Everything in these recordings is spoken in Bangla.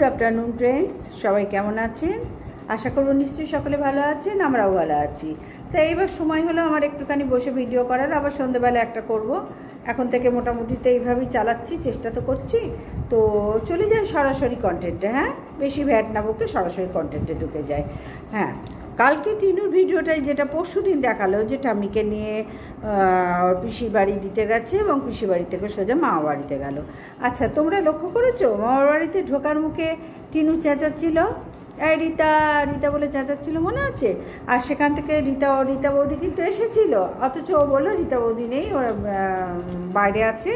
আফটারনুন ফ্রেন্ডস, সবাই কেমন আছেন? আশা করব নিশ্চয়ই সকলে ভালো আছেন, আমরাও ভালো আছি। তো এইবার সময় হলো আমার একটুখানি বসে ভিডিও করার, আবার সন্ধ্যেবেলা একটা করব। এখন থেকে মোটামুটি তো এইভাবেই চালাচ্ছি, চেষ্টা তো করছি। তো চলে যাই সরাসরি কন্টেন্টে। হ্যাঁ, বেশি ভ্যাট না বকে সরাসরি কন্টেন্টে ঢুকে যায়। হ্যাঁ, কালকে টিনুর ভিডিওটাই যেটা পরশু দিন দেখালো, যে ঠাম্মিকে নিয়ে ওর পিসির বাড়ি দিতে গেছে এবং পিসির বাড়ি থেকে সোজা মামা বাড়িতে গেল। আচ্ছা, তোমরা লক্ষ্য করেছো মামার বাড়িতে ঢোকার মুখে টিনু চেঁচাচ্ছিল, এই রীতা রীতা বলে চেঁচাচ্ছিল, মনে আছে? আর সেখান থেকে রীতা বৌদি কিন্তু এসেছিল, অথচ ও বললো রীতা বৌদি নেই, ওরা বাইরে আছে,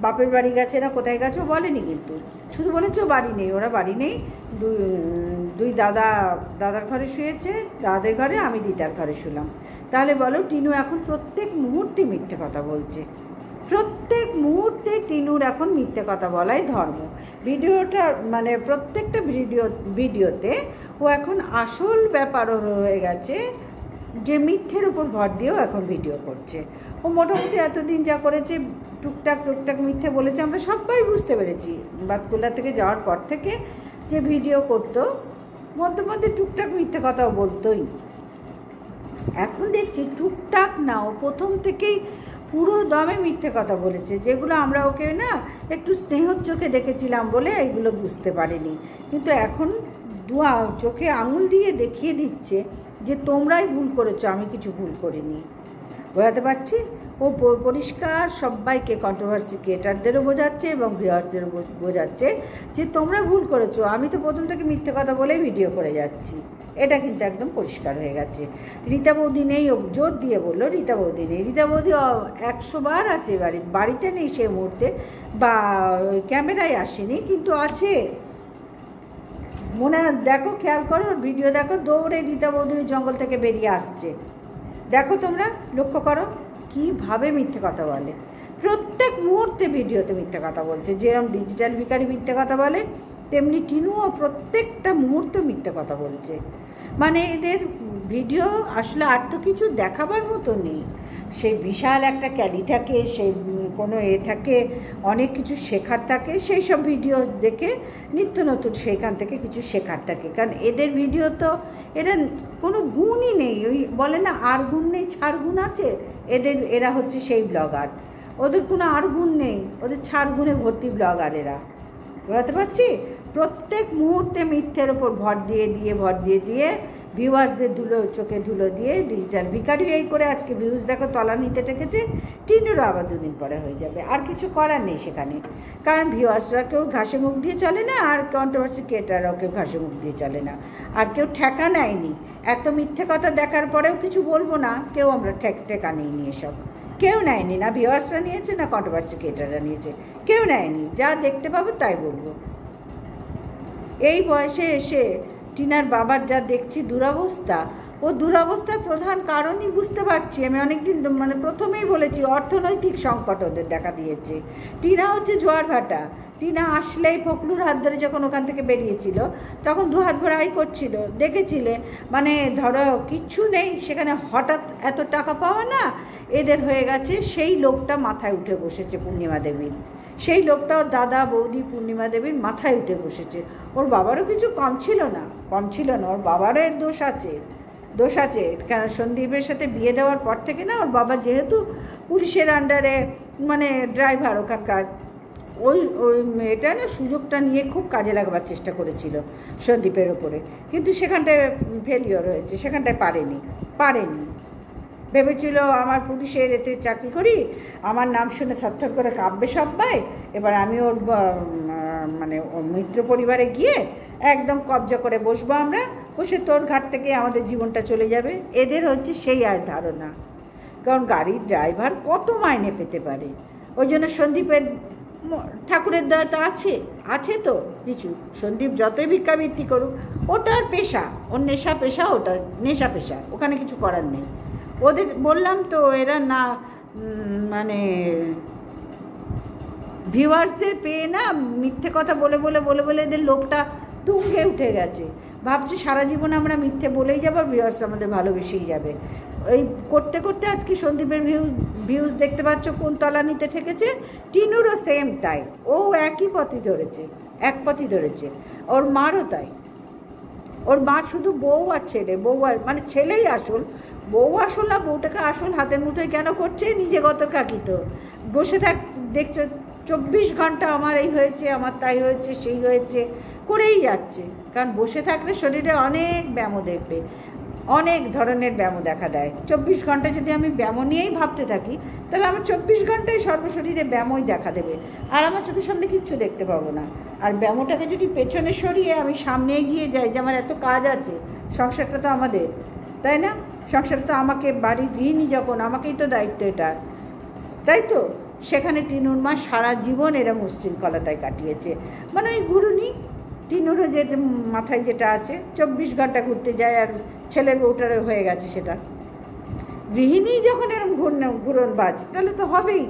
বাপের বাড়ি গেছে না কোথায় গেছে ও বলেনি, কিন্তু শুধু বলেছে ও বাড়ি নেই, ওরা বাড়ি নেই। দুই দাদার ঘরে শুয়েছে, দাদের ঘরে, আমি রীতার ঘরে শুলাম। তাহলে বলো, টিনু এখন প্রত্যেক মুহূর্তে মিথ্যে কথা বলছে। প্রত্যেক মুহূর্তে টিনুর এখন মিথ্যে কথা বলাই ধর্ম। ভিডিওটা মানে প্রত্যেকটা ভিডিওতে ও এখন আসল ব্যাপারও হয়ে গেছে, যে মিথ্যের উপর ভর দিয়েও এখন ভিডিও করছে। ও মোটামুটি এতদিন যা করেছে টুকটাক মিথ্যে বলেছে, আমরা সবাই বুঝতে পেরেছি। বাতকুল্লা থেকে যাওয়ার পর থেকে যে ভিডিও করতো, মধ্যে মধ্যে টুকটাক মিথ্যে কথাও বলতোই। এখন দেখছি টুকটাক না, ও প্রথম থেকেই পুরো দমে মিথ্যে কথা বলেছে, যেগুলো আমরা ওকে না একটু স্নেহর চোখে দেখেছিলাম বলে এইগুলো বুঝতে পারিনি। কিন্তু এখন চোখে আঙুল দিয়ে দেখিয়ে দিচ্ছে যে তোমরাই ভুল করেছো, আমি কিছু ভুল করিনি। বোঝাতে পারছি? ও পরিষ্কার সবাইকে, কন্ট্রোভার্সি ক্রিয়েটারদেরও বোঝাচ্ছে এবং ভিউয়ার্সদেরও বোঝাচ্ছে যে তোমরা ভুল করেছো, আমি তো প্রথম থেকে মিথ্যে কথা বলেই ভিডিও করে যাচ্ছি। এটা কিন্তু একদম পরিষ্কার হয়ে গেছে। রীতা বৌদি নেই, ও জোর দিয়ে বললো রীতা বৌদি নেই। রীতা বৌদি 100 বার আছে বাড়িতে নেই সে মুহূর্তে, বা ক্যামেরায় আসেনি, কিন্তু আছে। মনে দেখো, খেয়াল করো, ভিডিও দেখো, দৌড়ে রীতা বৌদি জঙ্গল থেকে বেরিয়ে আসছে। দেখো, তোমরা লক্ষ্য করো কীভাবে মিথ্যে কথা বলে। প্রত্যেক মুহূর্তে ভিডিওতে মিথ্যে কথা বলছে। যেরকম ডিজিটাল ভিখারি মিথ্যে কথা বলে, তেমনি টিনুও প্রত্যেকটা মুহূর্তে মিথ্যে কথা বলছে। মানে এদের ভিডিও আসলে আর তো কিছু দেখাবার মতো নেই। সেই বিশাল একটা ক্যালি থাকে, সেই কোনো থাকে, অনেক কিছু শেখার থাকে, সেই সব ভিডিও দেখে নিত্য নতুন সেইখান থেকে কিছু শেখার থাকে। কারণ এদের ভিডিও তো এরা কোনো গুণই নেই, ওই বলে না আর গুণ নেই ছাড় গুণ আছে, এরা হচ্ছে সেই ব্লগার। ওদের কোনো আর গুণ নেই, ওদের ছাড় গুণে ভর্তি ব্লগার এরা। বুঝতে পারছি? প্রত্যেক মুহূর্তে মিথ্যের ওপর ভর দিয়ে ভিউয়ার্সদের চোখে ধুলো দিয়ে ডিজিটাল ভিখারি এই করে আজকে ভিউজ দেখো তলা নিতে ঠেকেছে। টিনুরও আবার 2 দিন পরে হয়ে যাবে, আর কিছু করার নেই সেখানে। কারণ ভিউয়ার্সরা কেউ ঘাসে মুখ দিয়ে চলে না, আর কন্ট্রোভার্সি ক্রিয়েটাররাও কেউ ঘাসে মুখ দিয়ে চলে না, আর কেউ ঠেকা নেয়নি। এত মিথ্যে কথা দেখার পরেও কিছু বলবো না, কেউ আমরা ঠেকা নিইনি, এসব কেউ নেয়নি, না ভিউয়ার্সরা নিয়েছে না কন্ট্রোভার্সি ক্রিয়েটাররা নিয়েছে, কেউ নেয়নি। যা দেখতে পাবো তাই বলবো। এই বয়সে এসে টিনার বাবার যা দেখছি দুরবস্থা, ও দুরবস্থার প্রধান কারণই বুঝতে পারছি আমি। অনেকদিন মানে প্রথমেই বলেছি, অর্থনৈতিক সংকট ওদের দেখা দিয়েছে। টিনা হচ্ছে জোয়ার ভাটা। টিনা আসলেই ফকলুর হাত ধরে যখন ওখান থেকে বেরিয়েছিল, তখন 2 হাত ভরে আয় করছিল, দেখেছিলে? মানে ধরো কিচ্ছু নেই সেখানে, হঠাৎ এত টাকা পাওয়া না এদের হয়ে গেছে। সেই লোকটা মাথায় উঠে বসেছে পূর্ণিমা দেবীর, সেই লোকটা ওর দাদা বৌদি পূর্ণিমা দেবীর মাথায় উঠে বসেছে। ওর বাবারও কিছু কম ছিল না, ওর বাবারও এর দোষ আছে। কারণ সন্দীপের সাথে বিয়ে দেওয়ার পর থেকে না, ওর বাবা যেহেতু পুলিশের আন্ডারে মানে ড্রাইভার ওখানকার, ওই মেয়েটা না সুযোগটা নিয়ে খুব কাজে লাগাবার চেষ্টা করেছিল সন্দীপের ওপরে, কিন্তু সেখানটায় ফেলিওর হয়েছে, সেখানটায় পারেনি। ভেবেছিল আমার পুলিশের এতে চাকরি করি, আমার নাম শুনে থরথর করে কাঁপবে সবাই, এবার আমি ওর মানে ওর মিত্র পরিবারে গিয়ে একদম কবজা করে বসবো, আমরা বসে তোর ঘাট থেকে আমাদের জীবনটা চলে যাবে। এদের হচ্ছে সেই আর ধারণা। কারণ গাড়ির ড্রাইভার কত মাইনে পেতে পারে, ওই জন্য সন্দীপের ঠাকুরের দয়া তো আছে তো কিছু। সন্দীপ যতই ভিক্ষাবৃত্তি করুক, ওটার পেশা, ওর পেশা, ওটার নেশা পেশা, ওখানে কিছু করার নেই। ওদের বললাম তো, এরা না মানে ভিউয়ার্সদের পেয়ে না মিথ্যে কথা বলে এদের লোকটা তুঙ্গে উঠে গেছে। ভাবছি সারা জীবন আমরা মিথ্যে বলেই যাবো, ভিউয়ার্স আমাদের ভালোবেসেই যাবে। এই করতে করতে আজকে সন্দীপের ভিউজ দেখতে পাচ্ছ কোন তলানিতে ঠেকেছে। টিনুরও সেম টাইম, ও একই পথই ধরেছে, এক পথই ধরেছে। ওর মারও তাই। ওর মা শুধু বউ আর ছেলে, বউ আর মানে ছেলেই আসল, বউ আসল না, বউটাকে আসল হাতের মুঠোয় কেন করছে? নিজে গত কাকিত বসে থাক, দেখছো 24 ঘন্টা আমার এই হয়েছে, আমার তাই হয়েছে, সেই হয়েছে করেই যাচ্ছে। কারণ বসে থাকলে শরীরে অনেক ব্যায়াম দেখবে, অনেক ধরনের ব্যায়াম দেখা দেয়। 24 ঘন্টা যদি আমি ব্যায়াম নিয়েই ভাবতে থাকি, তাহলে আমার 24 ঘন্টায় সর্বশরীরে ব্যায়ামই দেখা দেবে, আর আমার চোখের সামনে কিচ্ছু দেখতে পাবো না। আর ব্যায়ামটাকে যদি পেছনে সরিয়ে আমি সামনে এগিয়ে যাই যে আমার এত কাজ আছে, সংসারটা তো আমাদের, তাই না? সংসারটা তো আমাকে, বাড়ির গৃহিণী যখন, আমাকেই তো দায়িত্ব এটা, তাই তো? সেখানে টিনুর মা সারা জীবন এরা উশৃঙ্খলতায় কাটিয়েছে। মানে ওই ঘুরুনি টিনুরও যে মাথায় যেটা আছে, 24 ঘন্টা ঘুরতে যায়, আর ছেলের বউটারও হয়ে গেছে সেটা। গৃহিণী যখন এরকম ঘুরনবাজ, তাহলে তো হবেই।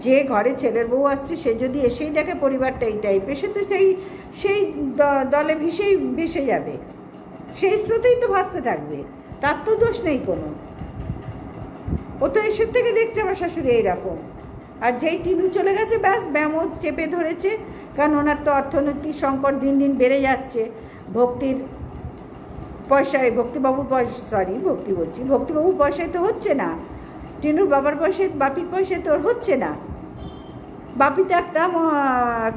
যে ঘরে ছেলের বউ আসছে সে যদি এসেই দেখে পরিবারটা এই টাইপের, সে তো সেই দলে ভেসে যাবে, সেই স্রোতেই তো ভাসতে থাকবে, তার তো দোষ নেই কোনো। ও তো এসের থেকে দেখছে আমার শাশুড়ি এইরকম। আর যেই টিনু চলে গেছে, ব্যাস ব্যামো চেপে ধরেছে। কারণ ওনার তো অর্থনৈতিক সংকট দিন দিন বেড়ে যাচ্ছে। ভক্তির পয়সায়, ভক্তিবাবুর পয়সায় তো হচ্ছে না, টিনুর বাবার পয়সায়, বাপির পয়সায় তো ওর হচ্ছে না। বাপি তো একটা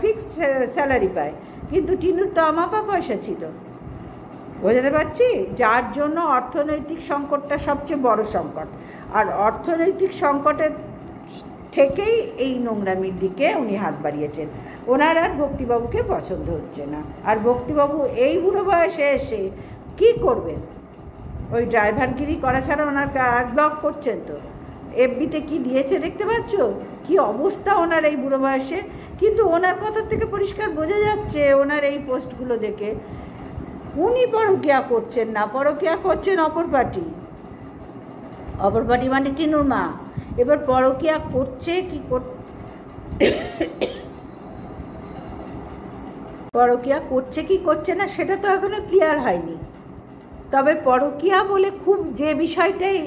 ফিক্সড স্যালারি পায়, কিন্তু টিনুর তো আমাপা পয়সা ছিল, বোঝাতে পারছি? যার জন্য অর্থনৈতিক সংকটটা সবচেয়ে বড় সংকট। আর অর্থনৈতিক সংকটের থেকেই এই নোংরামির দিকে উনি হাত বাড়িয়েছেন। ওনার আর ভক্তিবাবুকে পছন্দ হচ্ছে না। আর ভক্তিবাবু এই বুড়ো বয়সে এসে কী করবেন? ওই ড্রাইভারগিরি করা ছাড়া ওনার আর ব্লগ করছেন তো। এফবিতে কি দিয়েছে দেখতে পাচ্ছ? কি অবস্থা ওনার এই বুড়ো বয়সে। কিন্তু ওনার কথার থেকে পরিষ্কার বোঝা যাচ্ছে, ওনার এই পোস্টগুলো দেখে, উনি পরকিয়া করছেন না, পরকিয়া করছেন অপর পার্টি। অপর পার্টি মানে টিনুর মা। এবার পরকিয়া করছে কি পরকিয়া করছে কি করছে না সেটা তো এখনো ক্লিয়ার হয়নি। তবে পরকিয়া বলে খুব যে বিষয়টাই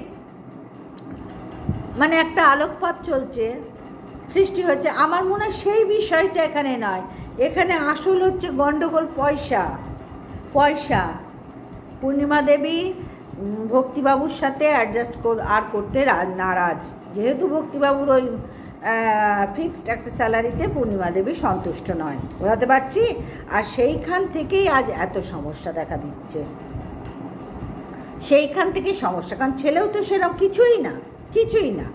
মানে একটা আলোকপাত চলছে, সৃষ্টি হচ্ছে, আমার মনে হয় সেই বিষয়টা এখানে নয়। এখানে আসল হচ্ছে গণ্ডগোল পয়সা। পূর্ণিমা দেবী ভক্তিবাবুর সাথে অ্যাডজাস্ট করতে নারাজ, যেহেতু ভক্তিবাবুর ওই ফিক্সড একটা স্যালারিতে পূর্ণিমা দেবী সন্তুষ্ট নয়, বোঝাতে পারছি? আর সেইখান থেকেই আজ এত সমস্যা দেখা দিচ্ছে, সেইখান থেকেই সমস্যা। কারণ ছেলেও তো সেরকম কিছুই না।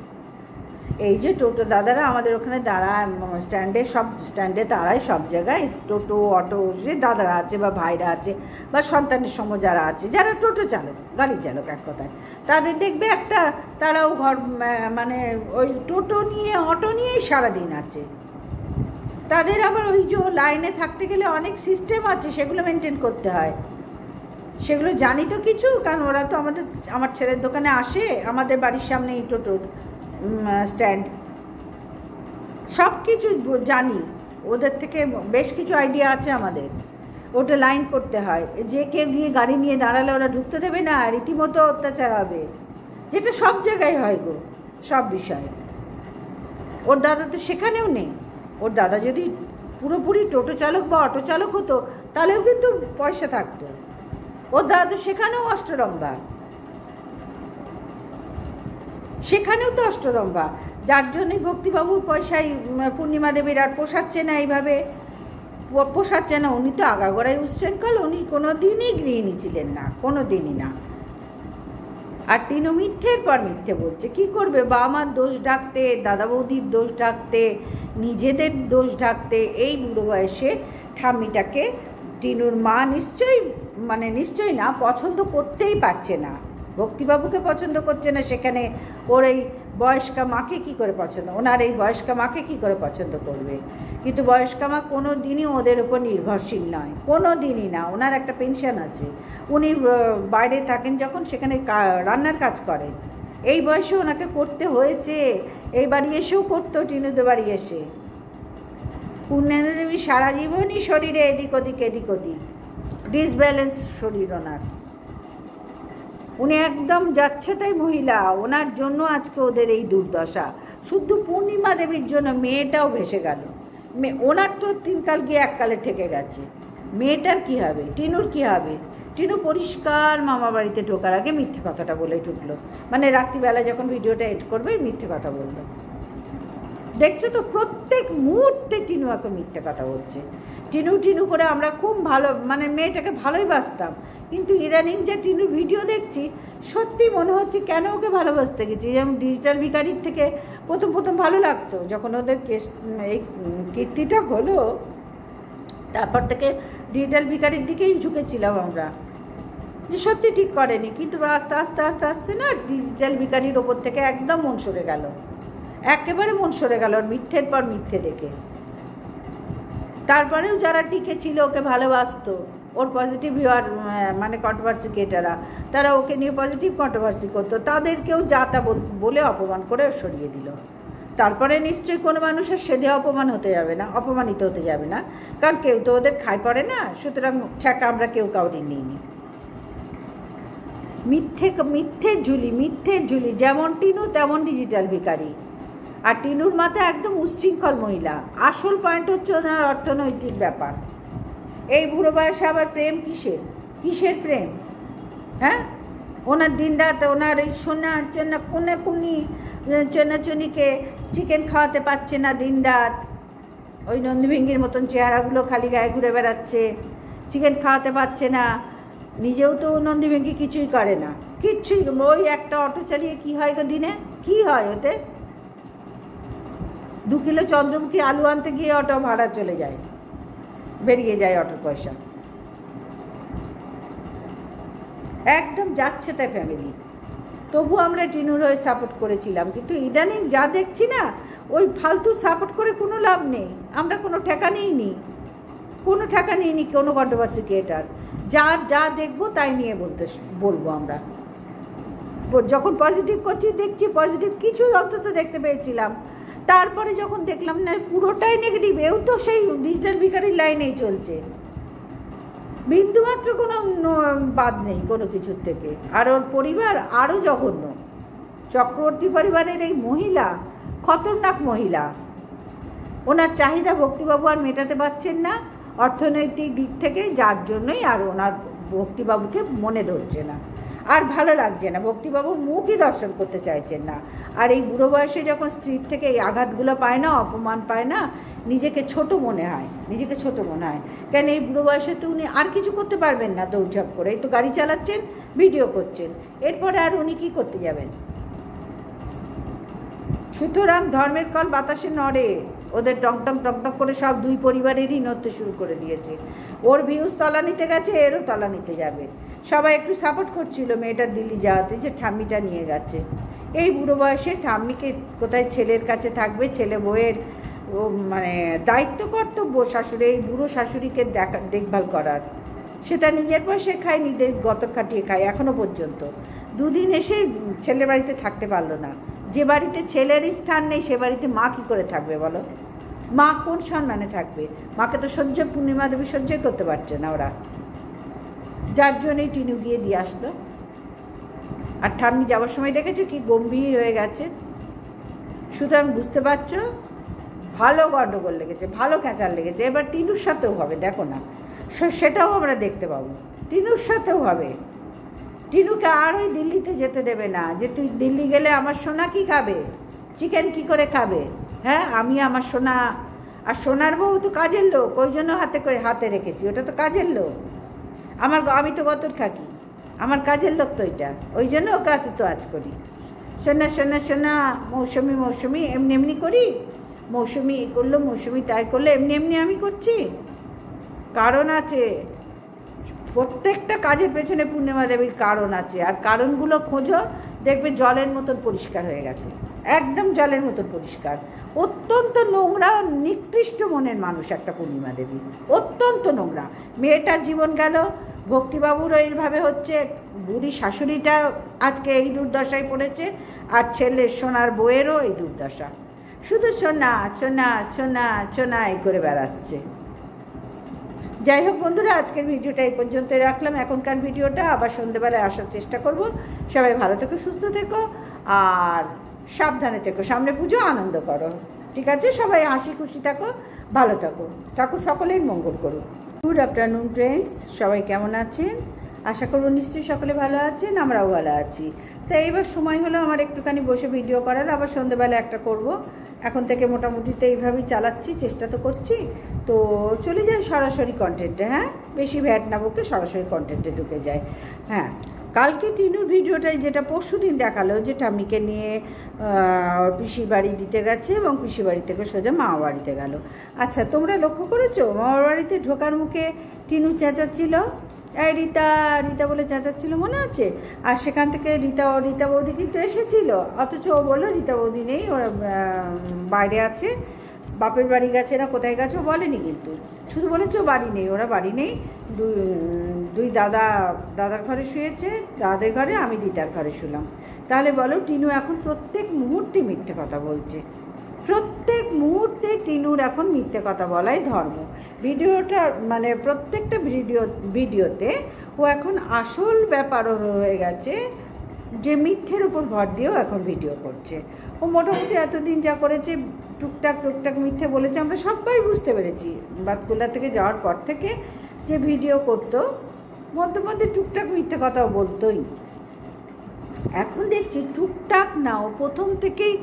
এই যে টোটো দাদারা আমাদের ওখানে দাঁড়ায় স্ট্যান্ডে দাঁড়ায়, সব জায়গায় টোটো অটো যে দাদারা আছে বা ভাইরা আছে বা সন্তানের সময় যারা আছে, যারা টোটো চালক, গাড়ি চালক এক কথায়, তাদের দেখবে একটা, তারাও মানে ওই টোটো নিয়ে অটো নিয়েই সারাদিন আছে। তাদের আবার ওই যে লাইনে থাকতে গেলে অনেক সিস্টেম আছে, সেগুলো মেনটেন করতে হয়। সেগুলো জানি তো কিছু, কারণ ওরা তো আমার ছেলের দোকানে আসে, আমাদের বাড়ির সামনে এই টোটোর স্ট্যান্ড, সব কিছু জানি, ওদের থেকে বেশ কিছু আইডিয়া আছে আমাদের। ওটা লাইন করতে হয়, যে কেউ গিয়ে গাড়ি নিয়ে দাঁড়ালে ওরা ঢুকতে দেবে না, রীতিমতো অত্যাচার হবে, যেটা সব জায়গায় হয় গো, সব বিষয়ে। ওর দাদা তো সেখানেও নেই। ওর দাদা যদি পুরোপুরি টোটো চালক বা অটো চালক হতো, তাহলেও কিন্তু পয়সা থাকতো। ওর দাদা তো সেখানেও অষ্টরম্ভা, যার জন্যই ভক্তিবাবুর পয়সায় পূর্ণিমা দেবীর আর পোষাচ্ছে না, এইভাবে পোষাচ্ছে না। উনি তো আগাগোড়াই উচ্ছৃঙ্খল, উনি কোনো দিনই গৃহিণী ছিলেন না, কোনো দিনই না। আর টিনু মিথ্যের পর মিথ্যে বলছে। কি করবে? বাবা মার দোষ ঢাকতে, দাদা বৌদির দোষ ঢাকতে, নিজেদের দোষ ঢাকতে এই বুড়ো বয়সে ঠাম্মিটাকে টিনুর মা নিশ্চয়ই না, পছন্দ করতেই পারছে না। ভক্তিবাবুকে পছন্দ করছে না, সেখানে ওর এই বয়স্কা মাকে কী করে পছন্দ, ওনার এই বয়স্কা মাকে কী করে পছন্দ করবে? কিন্তু বয়স্কা মা কোনো দিনই ওদের উপর নির্ভরশীল নয়, কোনো দিনই না। ওনার একটা পেনশন আছে, উনি বাইরে থাকেন যখন, সেখানে রান্নার কাজ করেন। এই বয়সে ওনাকে করতে হয়েছে, এই বাড়ি এসেও করতো, টিনুদের বাড়ি এসে। পূর্ণিমা দেবী সারা জীবনই শরীরে এদিক ওদিক ডিসব্যালেন্স শরীর ওনার। উনি একদম যাচ্ছেতাই মহিলা, ওনার জন্য আজকে ওদের এই দুর্দশা। শুধু পূর্ণিমা দেবীর জন্য মেয়েটাও ভেসে গেল, ওনার তো 3 কাল গিয়ে 1 কালে ঠেকে গেছে, মেয়েটার কি হবে, টিনুর কি হবে? টিনু পরিষ্কার মামা বাড়িতে ঢোকার আগে মিথ্যে কথাটা বলে ঢুকলো, মানে রাত্রিবেলা যখন ভিডিওটা এডিট করবে মিথ্যে কথা বললো। দেখছো তো প্রত্যেক মুহূর্তে টিনু এখন মিথ্যে কথা বলছে। টিনু টিনু করে আমরা খুব ভালো, মানে মেয়েটাকে ভালোই বাসতাম, কিন্তু ইদানিং যে টিনুর ভিডিও দেখছি সত্যি মনে হচ্ছে কেন ওকে ভালোবাসতে গেছি। যেমন ডিজিটাল ভিখারির থেকে প্রথম ভালো লাগতো, যখন ওদের এই কীর্তিটা হলো তারপর থেকে ডিজিটাল ভিখারির দিকেই ঝুঁকেছিলাম আমরা, যে সত্যি ঠিক করেনি, কিন্তু আস্তে আস্তে আস্তে আস্তে না ডিজিটাল ভিখারির ওপর থেকে একদম মন সরে গেল, একেবারে মন সরে গেল ওর মিথ্যের পর মিথ্যে দেখে। তারপরেও যারা টিকে ছিল ওকে ভালোবাসতো, ওর পজিটিভ ভিউয়ার মানে কন্ট্রোভার্সি ক্রিয়েটাররা, তারা ওকে নিয়ে পজিটিভ কন্ট্রোভার্সি করতো, তাদেরকেও যা তা বলে অপমান করে সরিয়ে দিল। তারপরে নিশ্চয়ই কোনো মানুষের সেধে অপমানিত হতে যাবে না, কারণ কেউ তো ওদের খাই পড়ে না, সুতরাং ঠেকা আমরা কেউ কাউরি নিইনি। মিথ্যের ঝুলি, যেমন টিনু তেমন ডিজিটাল ভিখারি। আর টিনুর মাথায় একদম উচ্ছৃঙ্খল মহিলা। আসল পয়েন্ট হচ্ছে ওনার অর্থনৈতিক ব্যাপার। এই বুড়ো বয়সে আবার প্রেম কিসের প্রেম? হ্যাঁ, ওনার দিনরাত ওনার এই কোনাকুনি চুনাচুনিকে চিকেন খাওয়াতে পারছে না, দিনরাত ওই নন্দীভেঙ্গির মতন চেহারাগুলো খালি গায়ে ঘুরে বেড়াচ্ছে, চিকেন খাওয়াতে পারছে না, নিজেও তো নন্দীভেঙ্গি কিছুই করে না, কিচ্ছুই। ওই একটা অটো চালিয়ে কী হয় গো দিনে, কী হয় ওতে? 2 কিলো চন্দ্রমুখী আলু আনতে গিয়ে অটো ভাড়া চলে যায়, বেরিয়ে যায় অটোর পয়সা, একদম যাচ্ছে তাই ফ্যামিলি। তবু আমরা টিনুর হয়ে সাপোর্ট করেছিলাম, কিন্তু ইদানিং যা দেখছি না, ওই ফালতু সাপোর্ট করে কোনো লাভ নেই। আমরা কোনো ঠেকা নিইনি, কোনো কন্ট্রোভার্সি ক্রিয়েটার। যা দেখবো তাই নিয়ে বলবো আমরা। যখন পজিটিভ করছি দেখছি, পজিটিভ কিছু অন্তত দেখতে পেয়েছিলাম, তারপরে যখন দেখলাম না পুরোটাই নেগেটিভ, এও তো সেই ডিজিটাল ভিখারির লাইনেই চলছে, বিন্দুমাত্র কোনো বাদ নেই কোনো কিছুর থেকে। আর ওর পরিবার আরও জঘন্য। চক্রবর্তী পরিবারের এই মহিলা খতরনাক মহিলা। ওনার চাহিদা ভক্তিবাবু আর মেটাতে পারছেন না অর্থনৈতিক দিক থেকে, যার জন্যই আর ওনার ভক্তিবাবুকে মনে ধরছে না, আর ভালো লাগছে না, ভক্তিবাবুর মুখই দর্শন করতে চাইছেন না। আর এই বুড়ো বয়সে যখন স্ত্রীর থেকে এই আঘাতগুলো পায় না, অপমান পায় না, নিজেকে ছোট মনে হয়। কেন এই বুড়ো বয়সে তো উনি আর কিছু করতে পারবেন না, দৌড়ঝাঁপ করে এই তো গাড়ি চালাচ্ছেন, ভিডিও করছেন, এরপরে আর উনি কী করতে যাবেন? সুতরাং ধর্মের কল বাতাসে নড়ে, ওদের টকটক করে সব 2 পরিবারেরই নড়তে শুরু করে দিয়েছে। ওর ভিউজ তলানিতে গেছে, এরও তলানিতে যাবে। সবাই একটু সাপোর্ট করছিল মেয়েটার দিল্লি যাওয়াতে, যে ঠাম্মিটা নিয়ে গেছে। এই বুড়ো বয়সে ঠাম্মিকে কোথায় ছেলের কাছে থাকবে, ছেলে বউয়ের মানে দায়িত্ব কর্তব্য শাশুড়ি, এই বুড়ো শাশুড়িকে দেখভাল করার, সেটা নিজের পয়সায় খায়, নিজের গতর খাটিয়ে খায়। এখনও পর্যন্ত 2 দিন এসে ছেলের বাড়িতে থাকতে পারলো না। যে বাড়িতে ছেলের স্থান নেই সে বাড়িতে মা কী করে থাকবে বলো? মা কোন সম্মানে থাকবে? মাকে তো পূর্ণিমা দেবী সহ্যই করতে পারছে না ওরা, যার জন্যই টিনু গিয়ে দিয়ে আসলো। আর ঠাম্মি যাওয়ার সময় দেখেছো কি গম্ভীর হয়ে গেছে। সুতরাং বুঝতে পারছো ভালো গণ্ডগোল লেগেছে, ভালো ক্যাঁচার লেগেছে। এবার টিনুর সাথেও হবে, দেখো না, সেটাও আমরা দেখতে পাবো, টিনুর সাথেও হবে। টিনুকে আর ওই দিল্লিতে যেতে দেবে না, যে তুই দিল্লি গেলে আমার সোনা কি খাবে, চিকেন কি করে খাবে? হ্যাঁ, আমি আমার সোনা, আর সোনার বউ তো কাজের লোক, ওই জন্য হাতে রেখেছি, ওটা তো কাজের লোক। আমি তো গতর খাকি, আমার কাজের লোক তো এটা, ওই জন্য ওকে হাতে তো আজ করি। সোনা মৌসুমি এমনি করি, মৌসুমি করলো, মৌসুমি তাই করলো, এমনি আমি করছি। কারণ আছে, প্রত্যেকটা কাজের পেছনে পূর্ণিমা দেবীর কারণ আছে। আর কারণগুলো খোঁজো, দেখবে জলের মতন পরিষ্কার হয়ে গেছে, একদম জলের মতন পরিষ্কার। অত্যন্ত নোংরা, নিকৃষ্ট মনের মানুষ একটা পূর্ণিমা দেবী, অত্যন্ত নোংরা। মেয়েটার জীবন গেল, ভক্তিবাবুরও এইভাবে হচ্ছে, বুড়ি শাশুড়িটা আজকে এই দুর্দশায় পড়েছে, আর ছেলের সোনার বউয়েরও এই দুর্দশা। শুধু সোনা এই করে বেড়াচ্ছে। যাই হোক বন্ধুরা, আজকের ভিডিওটা এই পর্যন্ত রাখলাম। এখনকার ভিডিওটা আবার সন্ধ্যেবেলায় আসার চেষ্টা করব। সবাই ভালো থেকো, সুস্থ থেকো, আর সাবধানে থেকো। সামনে পুজো, আনন্দ করো, ঠিক আছে? সবাই হাসি খুশি থাকো, ভালো থাকো, ঠাকুর সকলেই মঙ্গল করুক। গুড আফটারনুন ফ্রেন্ডস, সবাই কেমন আছেন? আশা করব নিশ্চয়ই সকলে ভালো আছেন, আমরাও ভালো আছি। তো এইবার সময় হলো আমার একটুখানি বসে ভিডিও করার, আবার সন্ধ্যেবেলা একটা করব। এখন থেকে মোটামুটি তো এইভাবেই চালাচ্ছি, চেষ্টা তো করছি। তো চলে যায় সরাসরি কন্টেন্টে। হ্যাঁ, বেশি ভ্যাট না বকে সরাসরি কন্টেন্টে ঢুকে যায়। হ্যাঁ, কালকে টিনুর ভিডিওটাই যেটা পরশু দিন দেখালো, যে ঠাম্মিকে নিয়ে ওর পিসির বাড়ি দিতে গেছে এবং পিসির বাড়ি থেকে সোজা মামা বাড়িতে গেল। আচ্ছা, তোমরা লক্ষ্য করেছো মামার বাড়িতে ঢোকার মুখে টিনু চেঁচাচ্ছিল, এই রীতা রীতা বলে চেঁচাচ্ছিল, মনে আছে? আর সেখান থেকে রীতা বৌদি কিন্তু এসেছিল, অথচ ও বললো রীতা বৌদি নেই, ওরা বাইরে আছে, বাপের বাড়ি গেছে না কোথায় গেছে ও বলেনি, কিন্তু শুধু বলেছে ও বাড়ি নেই, ওরা বাড়ি নেই। দুই দাদার ঘরে শুয়েছে, দাদের ঘরে, আমি রীতার ঘরে শুলাম। তাহলে বলো, টিনু এখন প্রত্যেক মুহূর্তে মিথ্যে কথা বলছে। প্রত্যেক মুহূর্তে টিনুর এখন মিথ্যে কথা বলাই ধর্ম। ভিডিওটা মানে প্রত্যেকটা ভিডিওতে ও এখন আসল ব্যাপারও হয়ে গেছে, যে মিথ্যের উপর ভর দিয়েও এখন ভিডিও করছে। ও মোটামুটি এতদিন যা করেছে টুকটাক মিথ্যে বলেছে, আমরা সবাই বুঝতে পেরেছি। বাতকুল্লা থেকে যাওয়ার পর থেকে যে ভিডিও করতো, মধ্যে মধ্যে টুকটাক মিথ্যে কথাও বলতোই। এখন দেখছি টুকটাক না, ও প্রথম থেকেই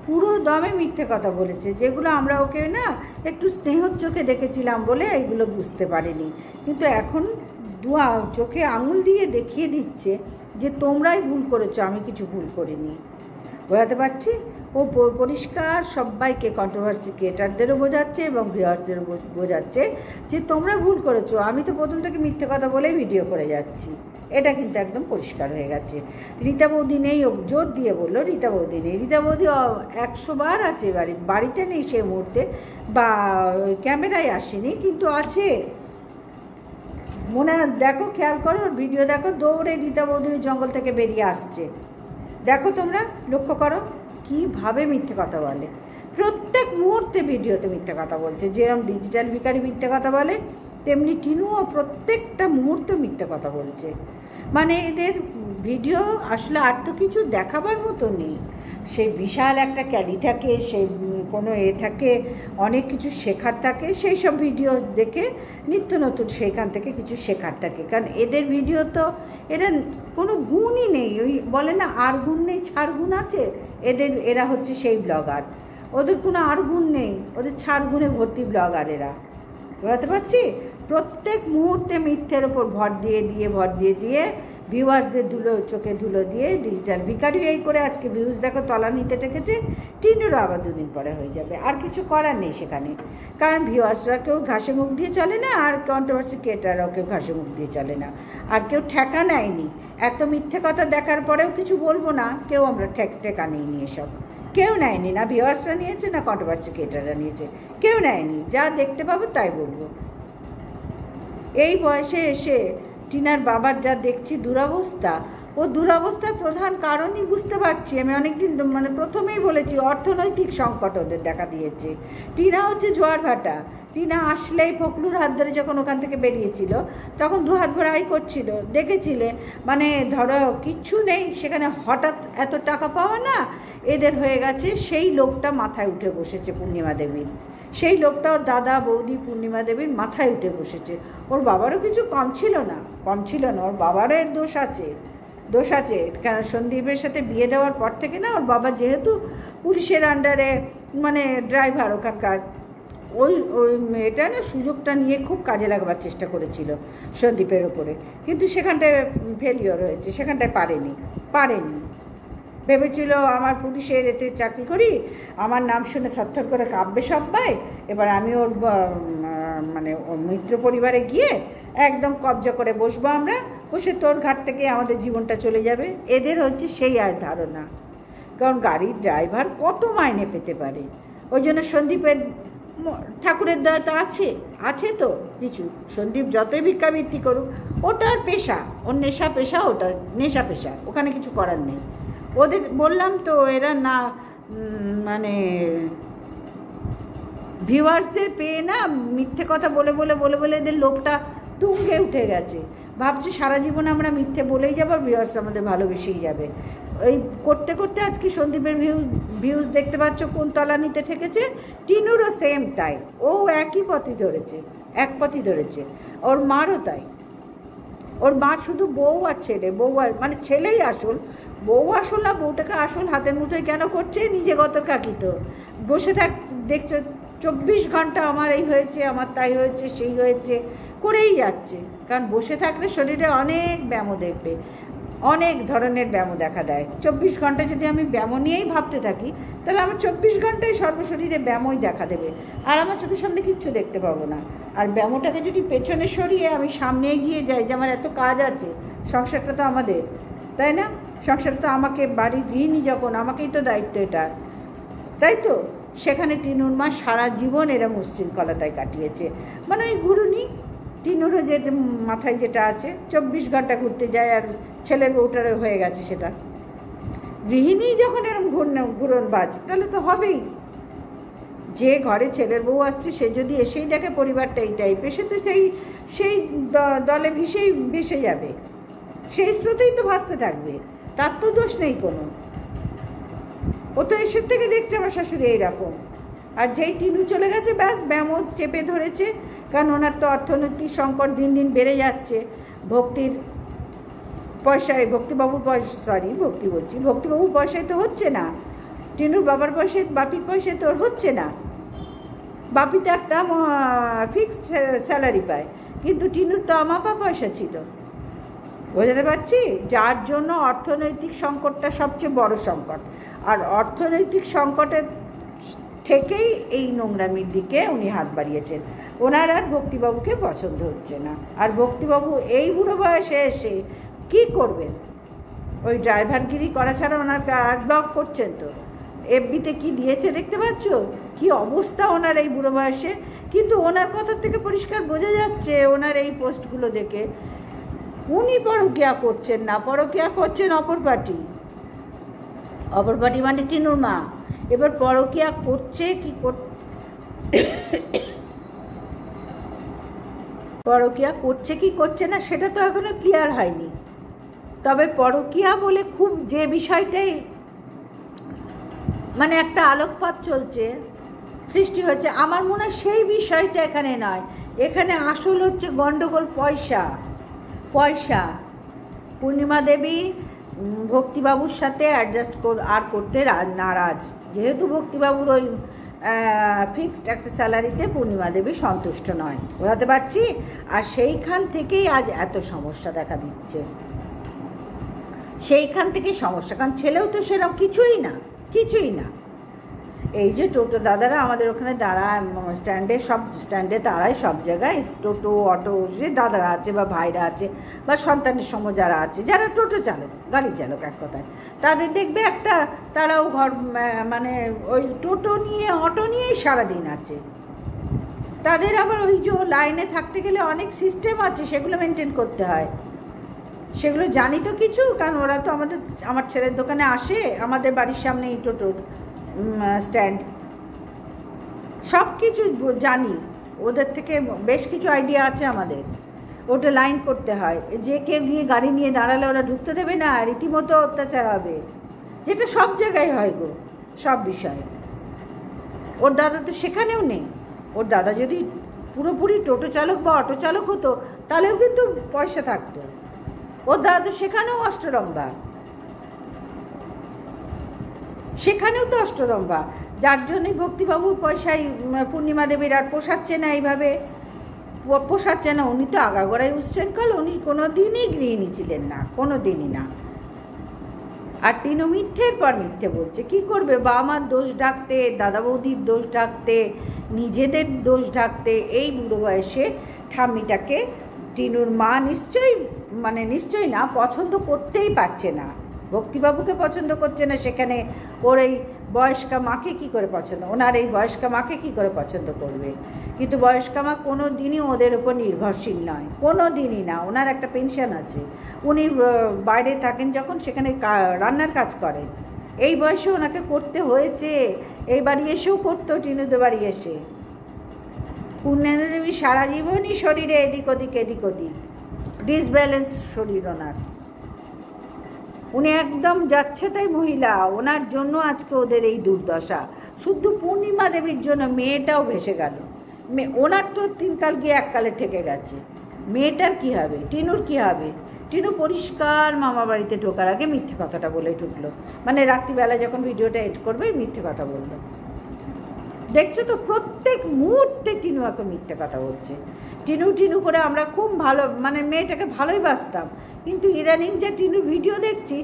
পুরো দমে মিথ্যে কথা বলেছে, যেগুলো আমরা ওকে না একটু স্নেহর চোখে দেখেছিলাম বলে এইগুলো বুঝতে পারিনি। কিন্তু এখন চোখে আঙুল দিয়ে দেখিয়ে দিচ্ছে যে তোমরাই ভুল করেছো, আমি কিছু ভুল করিনি। বোঝাতে পারছি? ও পরিষ্কার সবাইকে, কন্ট্রোভার্সি ক্রিয়েটারদেরও বোঝাচ্ছে এবং ভিউয়ার্সদেরও বোঝাচ্ছে যে তোমরা ভুল করেছো, আমি তো প্রথম থেকে মিথ্যে কথা বলেই ভিডিও করে যাচ্ছি। এটা কিন্তু একদম পরিষ্কার হয়ে গেছে। রীতা বৌদি নেই, ও জোর দিয়ে বললো রীতা বৌদি নেই। রীতা বৌদি 100 বার আছে বাড়িতে নেই সেই মুহূর্তে, বা ক্যামেরায় আসেনি, কিন্তু আছে। মনে দেখো, খেয়াল করো, ভিডিও দেখো, দৌড়ে রীতা বৌদি ওই জঙ্গল থেকে বেরিয়ে আসছে। দেখো, তোমরা লক্ষ্য করো কীভাবে মিথ্যে কথা বলে। প্রত্যেক মুহূর্তে ভিডিওতে মিথ্যে কথা বলছে। যেরকম ডিজিটাল ভিখারি মিথ্যে কথা বলে, তেমনি টিনুও প্রত্যেকটা মুহূর্তে মিথ্যে কথা বলছে। মানে এদের ভিডিও আসলে আর তো কিছু দেখাবার মতো নেই। সেই বিশাল একটা ক্যারি থাকে, সেই কোনো থাকে, অনেক কিছু শেখার থাকে, সেই সব ভিডিও দেখে নিত্য নতুন সেইখান থেকে কিছু শেখার থাকে। কারণ এদের ভিডিও তো এরা কোনো গুণই নেই, ওই বলে না আর গুণ নেই ছাড় গুণ আছে, এরা হচ্ছে সেই ব্লগার। ওদের কোনো আর গুণ নেই, ওদের ছাড় গুণে ভর্তি ব্লগার এরা। বুঝতে পারছি? প্রত্যেক মুহূর্তে মিথ্যের ওপর ভর দিয়ে ভিউয়ার্সদের চোখে ধুলো দিয়ে ডিজিটাল ভিখারি এই করে আজকে ভিউজ দেখো তলা নিতে ঠেকেছে। টিনুরও আবার 2 দিন পরে হয়ে যাবে, আর কিছু করার নেই সেখানে। কারণ ভিউয়ার্সরা কেউ ঘাসে মুখ দিয়ে চলে না, আর কন্ট্রোভার্সি ক্রিয়েটাররাও কেউ ঘাসে মুখ দিয়ে চলে না, আর কেউ ঠেকা নেয়নি। এত মিথ্যে কথা দেখার পরেও কিছু বলবো না, কেউ আমরা ঠেকা নিইনি, এসব কেউ নেয়নি, না ভিউয়ার্সরা নিয়েছে না কন্ট্রোভার্সি ক্রিয়েটাররা নিয়েছে, কেউ নেয়নি। যা দেখতে পাবো তাই বলবো। এই বয়সে এসে টিনার বাবার যা দেখছি দুরবস্থা, ও দুরবস্থার প্রধান কারণই বুঝতে পারছি আমি। অনেকদিন মানে প্রথমেই বলেছি, অর্থনৈতিক সংকট ওদের দেখা দিয়েছে। টিনা হচ্ছে জোয়ার ভাটা। টিনা আসলেই ফকলুর হাত ধরে যখন ওখান থেকে বেরিয়েছিল, তখন 2 হাত ভরে আয় করছিল, দেখেছিলে? মানে ধরো কিচ্ছু নেই সেখানে, হঠাৎ এত টাকা পাওয়া না এদের হয়ে গেছে। সেই লোকটা মাথায় উঠে বসেছে পূর্ণিমা দেবীর, সেই লোকটা ওর দাদা বৌদি পূর্ণিমা দেবীর মাথায় উঠে বসেছে। ওর বাবারও কিছু কম ছিল না, ওর বাবারও এর দোষ আছে। কারণ সন্দীপের সাথে বিয়ে দেওয়ার পর থেকে না, ওর বাবা যেহেতু পুলিশের আন্ডারে মানে ড্রাইভার ওখানকার, ওই মেয়েটা না সুযোগটা নিয়ে খুব কাজে লাগবার চেষ্টা করেছিল সন্দীপের ওপরে, কিন্তু সেখানটায় ফেলিওর হয়েছে, সেখানটায় পারেনি। ভেবেছিল আমার পুলিশের এতে চাকরি করি, আমার নাম শুনে থরথর করে কাঁপবে সবাই, এবার আমি ওর মানে ওর মিত্র পরিবারে গিয়ে একদম কবজা করে বসবো, আমরা বসে তোর ঘাট থেকে আমাদের জীবনটা চলে যাবে। এদের হচ্ছে সেই ধারণা। কারণ গাড়ির ড্রাইভার কত মাইনে পেতে পারে, ওই জন্য সন্দীপের ঠাকুরের দয়া তো আছে তো কিছু। সন্দীপ যতই ভিক্ষাবৃত্তি করুক, ওটার পেশা, ওর পেশা, ওটা নেশা পেশা, ওখানে কিছু করার নেই। ওদের বললাম তো, এরা না মানে ভিউয়ার্সদের পেয়ে না মিথ্যে কথা বলে এদের লোকটা তুঙ্গে উঠে গেছে। ভাবছি সারা জীবন আমরা মিথ্যে বলেই যাবো, ভিউয়ার্স আমাদের ভালোবেসেই যাবে। এই করতে করতে আজকে সন্দীপের ভিউজ দেখতে পাচ্ছ কোন তলানিতে ঠেকেছে। টিনুরও সেম তাই, ও একই পথই ধরেছে, এক পথই ধরেছে। ওর মারও তাই, ওর মা শুধু বউ আর ছেলে, বউ আর মানে ছেলেই আসল, বউ আসল না, বউটাকে আসল হাতের মুঠোয় কেন করছে? নিজে গত কাকিত বসে থাক, দেখছো 24 ঘন্টা আমার এই হয়েছে, আমার তাই হয়েছে, সেই হয়েছে করেই যাচ্ছে। কারণ বসে থাকলে শরীরে অনেক ব্যায়ামও দেখবে, অনেক ধরনের ব্যায়ামও দেখা দেয়। 24 ঘন্টা যদি আমি ব্যায়াম নিয়েই ভাবতে থাকি, তাহলে আমার 24 ঘন্টায় সর্বশরীরে ব্যায়ামই দেখা দেবে, আর আমার চোখের সামনে কিচ্ছু দেখতে পাবো না। আর ব্যায়ামটাকে যদি পেছনে সরিয়ে আমি সামনে এগিয়ে যাই যে আমার এত কাজ আছে, সংসারটা তো আমাদের, তাই না? সংসারটা তো আমাকে, বাড়ির গৃহিণী যখন, আমাকেই তো দায়িত্ব এটা, তাই তো? সেখানে টিনুর মা সারা জীবন এরা উচ্ছৃঙ্খলতায় কাটিয়েছে। মানে ওই ঘুরুনি টিনুরও যে মাথায় যেটা আছে, 24 ঘন্টা ঘুরতে যায়, আর ছেলের বউটারও হয়ে গেছে সেটা। গৃহিণী যখন এরকম ঘুরনবাজ, তাহলে তো হবেই। যে ঘরে ছেলের বউ আসছে সে যদি এসেই দেখে পরিবারটা এই টাইপের, সে তো সেই দলে ভেসে যাবে, সেই স্রোতেই তো ভাসতে থাকবে, তার তো দোষ নেই কোনো। ও তো এসের থেকে দেখছে আমার শাশুড়ি এইরকম। আর যেই টিনু চলে গেছে, ব্যাস ব্যামো চেপে ধরেছে। কারণ ওনার তো অর্থনৈতিক সংকট দিন দিন বেড়ে যাচ্ছে, ভক্তির পয়সায়, ভক্তিবাবুর পয়সায় তো হচ্ছে না, টিনুর বাবার পয়সায়, বাপির পয়সায় তো হচ্ছে না। বাপি তো একটা ফিক্সড স্যালারি পায়, কিন্তু টিনুর তো আমাপা পয়সা ছিল, বোঝাতে পারছি? যার জন্য অর্থনৈতিক সংকটটা সবচেয়ে বড় সংকট। আর অর্থনৈতিক সংকটের থেকেই এই নোংরামির দিকে উনি হাত বাড়িয়েছেন। ওনার আর ভক্তিবাবুকে পছন্দ হচ্ছে না। আর ভক্তিবাবু এই বুড়ো বয়সে এসে কী করবেন? ওই ড্রাইভারগিরি করা ছাড়া ওনার আর ব্লগ করছেন তো, এফবিতে কি দিয়েছে দেখতে পাচ্ছ, কি অবস্থা ওনার এই বুড়ো বয়সে। কিন্তু ওনার কথার থেকে পরিষ্কার বোঝা যাচ্ছে, ওনার এই পোস্টগুলো দেখে, উনি পরকিয়া করছেন না, পরকিয়া করছেন অপর পার্টি মানে টিনুর মা। এবার পরকিয়া করছে কি পরকিয়া করছে কি করছে না সেটা তো এখনো ক্লিয়ার হয়নি। তবে পরকিয়া বলে খুব যে বিষয়টাই মানে একটা আলোকপাত চলছে, সৃষ্টি হচ্ছে, আমার মনে হয় সেই বিষয়টা এখানে নয়। এখানে আসল হচ্ছে গণ্ডগোল পয়সা। পূর্ণিমা দেবী ভক্তিবাবুর সাথে অ্যাডজাস্ট করতে নারাজ, যেহেতু ভক্তিবাবুর ওই ফিক্সড একটা স্যালারিতে পূর্ণিমা দেবী সন্তুষ্ট নয়, বোঝাতে পারছি। আর সেইখান থেকেই আজ এত সমস্যা দেখা দিচ্ছে, সেইখান থেকেই সমস্যা। কারণ ছেলেও তো সেরকম কিছুই না। এই যে টোটো দাদারা আমাদের ওখানে দাঁড়ায় স্ট্যান্ডে দাঁড়ায়, সব জায়গায় টোটো অটো যে দাদারা আছে বা ভাইরা আছে বা সন্তানের সময় যারা আছে, যারা টোটো চালক, গাড়ি চালক এক কথায়, তাদের দেখবে একটা, তারাও মানে ওই টোটো নিয়ে অটো নিয়েই সারাদিন আছে। তাদের আবার ওই যে লাইনে থাকতে গেলে অনেক সিস্টেম আছে, সেগুলো মেনটেন করতে হয়। সেগুলো জানি তো কিছু, কারণ ওরা তো আমার ছেলের দোকানে আসে, আমাদের বাড়ির সামনে এই টোটোর স্ট্যান্ড, সব কিছু জানি, ওদের থেকে বেশ কিছু আইডিয়া আছে আমাদের। ওটা লাইন করতে হয়, যে কেউ গিয়ে গাড়ি নিয়ে দাঁড়ালে ওরা ঢুকতে দেবে না, রীতিমতো অত্যাচার হবে, যেটা সব জায়গায় হয় গো, সব বিষয়ে। ওর দাদা তো সেখানেও নেই। ওর দাদা যদি পুরোপুরি টোটো চালক বা অটো চালক হতো, তাহলেও কিন্তু পয়সা থাকতো। ওর দাদা তো সেখানেও অষ্টরম্ভা, যার জন্যই ভক্তিবাবুর পয়সায় পূর্ণিমা দেবীর আর পোষাচ্ছে না, এইভাবে পোষাচ্ছে না। উনি তো আগাগোড়াই উচ্ছৃঙ্খল, উনি কোনো দিনই গৃহিণী ছিলেন না, কোনো দিনই না। আর টিনু মিথ্যের পর মিথ্যে বলছে, কি করবে? বাবা মার দোষ ঢাকতে, দাদা বৌদির দোষ ঢাকতে, নিজেদের দোষ ঢাকতে এই বুড়ো বয়সে ঠাম্মিটাকে টিনুর মা নিশ্চয়ই না পছন্দ করতেই পারছে না। ভক্তিবাবুকে পছন্দ করছে না, সেখানে ওর এই বয়স্কা মাকে কী করে পছন্দ, ওনার এই বয়স্কা মাকে কী করে পছন্দ করবে? কিন্তু বয়স্কা মা কোনো দিনই ওদের উপর নির্ভরশীল নয়, কোনো দিনই না। ওনার একটা পেনশন আছে, উনি বাইরে থাকেন যখন, সেখানে রান্নার কাজ করেন। এই বয়সে ওনাকে করতে হয়েছে, এই বাড়ি এসেও করতো, টিনুদের বাড়ি এসে। পূর্ণিমা দেবী সারা জীবনই শরীরে এদিক ওদিক ডিসব্যালেন্স শরীর ওনার, উনি একদম যাচ্ছে তাই মহিলা, ওনার জন্য আজকে ওদের এই দুর্দশা। শুধু পূর্ণিমা দেবীর জন্য মেয়েটাও ভেসে গেল। ওনার তো 3 কাল গিয়ে 1 কালে ঠেকে গেছে, মেয়েটার কি হবে, টিনুর কি হবে? টিনু পরিষ্কার মামা বাড়িতে ঢোকার আগে মিথ্যে কথাটা বলে ঢুকলো, মানে রাত্রিবেলা যখন ভিডিওটা এডিট করবে মিথ্যে কথা বললো। দেখছো তো প্রত্যেক মুহূর্তে টিনু এখন মিথ্যে কথা বলছে। টিনু টিনু করে আমরা খুব ভালো, মানে মেয়েটাকে ভালোই বাসতাম, কিন্তু ইদানিং যে টিনুর ভিডিও দেখছি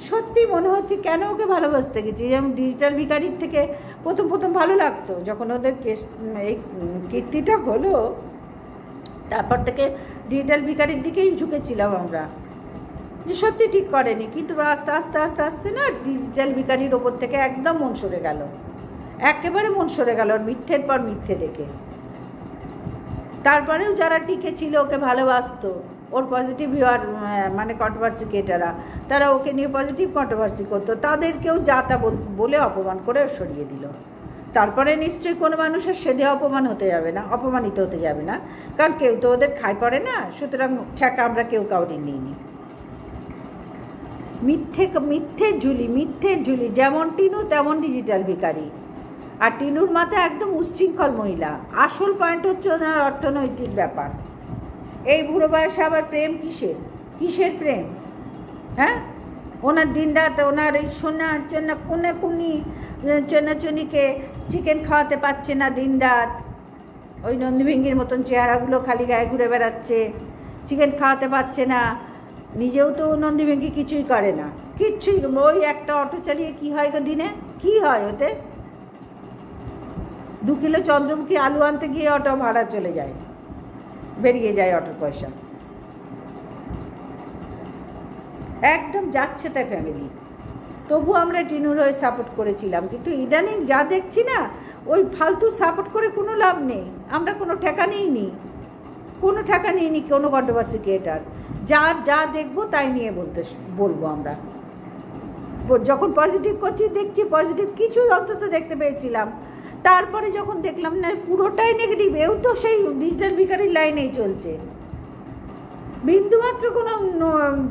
সত্যি মনে হচ্ছে কেন ওকে ভালোবাসতে গেছি। যেমন ডিজিটাল ভিখারির থেকে প্রথম ভালো লাগতো, যখন ওদের এই কীর্তিটা হলো তারপর থেকে ডিজিটাল ভিখারির দিকেই ঝুঁকেছিলাম আমরা, যে সত্যি ঠিক করেনি, কিন্তু আস্তে আস্তে আস্তে আস্তে না ডিজিটাল ভিখারির ওপর থেকে একদম মন সরে গেল, একেবারে মন সরে গেল মিথ্যের পর মিথ্যে দেখে। তারপরেও যারা টিকে ছিল ওকে ভালোবাসতো, ওর পজিটিভ ভিউয়ার মানে কন্ট্রোভার্সি ক্রিয়েটাররা, তারা ওকে নিয়ে পজিটিভ কন্ট্রোভার্সি করতো, তাদেরকেও যা তা বলে অপমান করে সরিয়ে দিল। তারপরে নিশ্চয়ই কোনো মানুষের সেধে অপমান হতে যাবে না, অপমানিত হতে যাবে না, কারণ কেউ তো ওদের খাই পড়ে না, সুতরাং ঠেকা আমরা কেউ কাউরি নিইনি। মিথ্যের ঝুলি, যেমন টিনু তেমন ডিজিটাল ভিখারি। আর টিনুর মাথায় একদম উচ্ছৃঙ্খল মহিলা। আসল পয়েন্ট হচ্ছে ওনার অর্থনৈতিক ব্যাপার। এই বুড়ো বয়সে আবার প্রেম কিসের প্রেম? হ্যাঁ, ওনার দিনরাত ওনার এই কোনি চুনিকে চিকেন খাওয়াতে পারছে না, দিনরাত ওই নন্দীভেঙ্গির মতন চেহারাগুলো খালি গায়ে ঘুরে বেড়াচ্ছে, চিকেন খাওয়াতে পারছে না, নিজেও তো নন্দীভেঙ্গি কিছুই করে না, কিচ্ছুই। ওই একটা অটো চালিয়ে কী হয় গো দিনে, কী হয় ওতে? 2 কিলো চন্দ্রমুখী আলু আনতে গিয়ে অটো ভাড়া চলে যায়, বেরিয়ে যায় অটোর পয়সা। একদম যাচ্ছে তাই ফ্যামিলি। তবু আমরা টিনুর হয়ে সাপোর্ট করেছিলাম, কিন্তু ইদানিং যা দেখছি না, ওই ফালতু সাপোর্ট করে কোনো লাভ নেই। আমরা কোনো ঠেকা নিইনি, কোনো কন্ট্রোভার্সি ক্রিয়েটার। যা দেখবো তাই নিয়ে বলবো আমরা। যখন পজিটিভ করছি দেখছি পজিটিভ কিছু অন্তত দেখতে পেয়েছিলাম, তারপরে যখন দেখলাম না পুরোটাই নেগেটিভ, এও তো সেই ডিজিটাল ভিখারির লাইনেই চলছে, বিন্দুমাত্র কোনো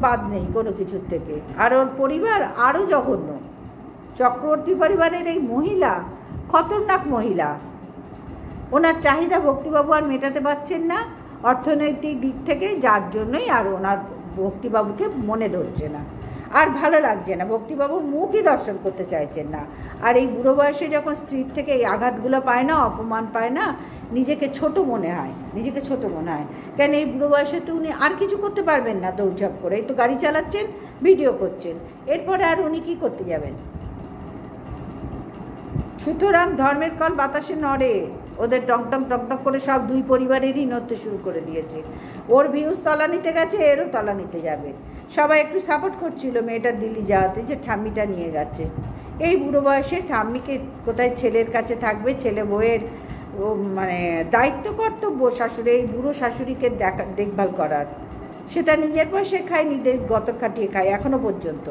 বাদ নেই কোনো কিছুর থেকে। আর ওর পরিবার আরও জঘন্য। চক্রবর্তী পরিবারের এই মহিলা খতরনাক মহিলা। ওনার চাহিদা ভক্তিবাবু আর মেটাতে পারছেন না অর্থনৈতিক দিক থেকে, যার জন্যই আর ওনার ভক্তিবাবুকে মনে ধরছে না, আর ভালো লাগছে না, ভক্তিবাবুর মুখই দর্শন করতে চাইছেন না। আর এই বুড়ো বয়সে যখন স্ত্রীর থেকে এই আঘাতগুলো পায় না, অপমান পায় না, নিজেকে ছোট মনে হয়। কেন এই বুড়ো বয়সে তো উনি আর কিছু করতে পারবেন না, দৌড়ঝাঁপ করে এই তো গাড়ি চালাচ্ছেন, ভিডিও করছেন, এরপরে আর উনি কী করতে যাবেন? সুতরাং ধর্মের কল বাতাসে নড়ে, ওদের টকটক করে সব 2 পরিবারেরই নড়তে শুরু করে দিয়েছে। ওর ভিউজ তলানিতে গেছে, এরও তলানিতে যাবে। সবাই একটু সাপোর্ট করছিল মেয়েটার দিল্লি যাওয়াতে, যে ঠাম্মিটা নিয়ে গেছে। এই বুড়ো বয়সে ঠাম্মিকে কোথায় ছেলের কাছে থাকবে, ছেলে বউয়ের মানে দায়িত্ব কর্তব্য শাশুড়ি, এই বুড়ো শাশুড়িকে দেখভাল করার, সেটা নিজের পয়সায় খায়, নিজের গত খাটিয়ে খায় এখনও পর্যন্ত।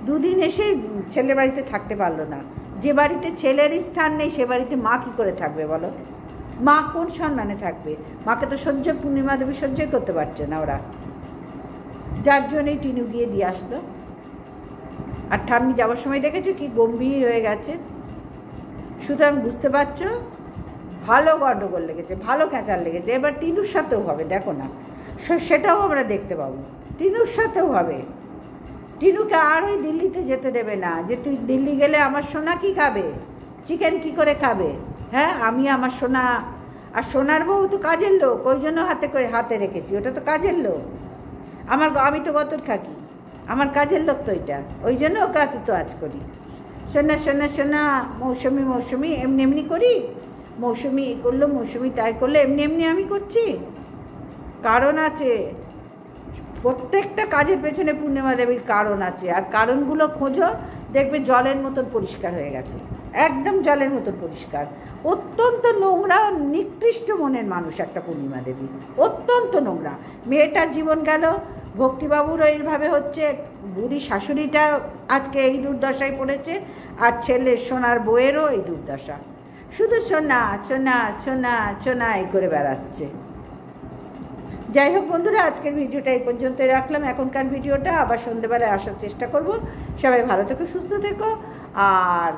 2 দিন এসে ছেলের বাড়িতে থাকতে পারলো না। যে বাড়িতে ছেলের স্থান নেই সে বাড়িতে মা কী করে থাকবে বলো? মা কোন সম্মানে থাকবে? মাকে তো পূর্ণিমা দেবী সহ্যই করতে পারছে না ওরা, যার জন্যই টিনু গিয়ে দিয়ে আসলো। আর ঠাম্মি যাওয়ার সময় দেখেছো কি গম্ভীর হয়ে গেছে। সুতরাং বুঝতে পারছো ভালো গণ্ডগোল লেগেছে, ভালো ক্যাঁচার লেগেছে। এবার টিনুর সাথেও হবে, দেখো না, সেটাও আমরা দেখতে পাবো, টিনুর সাথেও হবে। টিনুকে আর ওই দিল্লিতে যেতে দেবে না, যে তুই দিল্লি গেলে আমার সোনা কি খাবে, চিকেন কি করে খাবে? হ্যাঁ, আমি আমার সোনা, আর সোনার বউ তো কাজের লোক, ওই জন্য হাতে রেখেছি, ওটা তো কাজের লোক। আমি তো গতর খাকি, আমার কাজের লোক তো এটা, ওই জন্য ওকে হাতে তো আজ করি। সোনা মৌসুমি এমনি করি, মৌসুমি করলো, মৌসুমি তাই করলো, এমনি আমি করছি। কারণ আছে, প্রত্যেকটা কাজের পেছনে পূর্ণিমা দেবীর কারণ আছে। আর কারণগুলো খোঁজো, দেখবে জলের মতন পরিষ্কার হয়ে গেছে, একদম জলের মতন পরিষ্কার। অত্যন্ত নোংরা, নিকৃষ্ট মনের মানুষ একটা পূর্ণিমা দেবী, অত্যন্ত নোংরা। মেয়েটার জীবন গেল, ভক্তিবাবুরও এইভাবে হচ্ছে, বুড়ি শাশুড়িটা আজকে এই দুর্দশায় পড়েছে, আর ছেলের সোনার বউয়েরও এই দুর্দশা। শুধু সোনা এই করে বেড়াচ্ছে। যাই হোক বন্ধুরা, আজকের ভিডিওটা এই পর্যন্তই রাখলাম। এখনকার ভিডিওটা আবার সন্ধ্যেবেলায় আসার চেষ্টা করব। সবাই ভালো থেকো, সুস্থ থেকো আর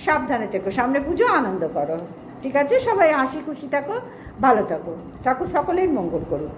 সাবধানে থেকো। সামনে পুজো, আনন্দ করো, ঠিক আছে? সবাই হাসি খুশি থাকো, ভালো থাকো, ঠাকুর সকলেই মঙ্গল করুক।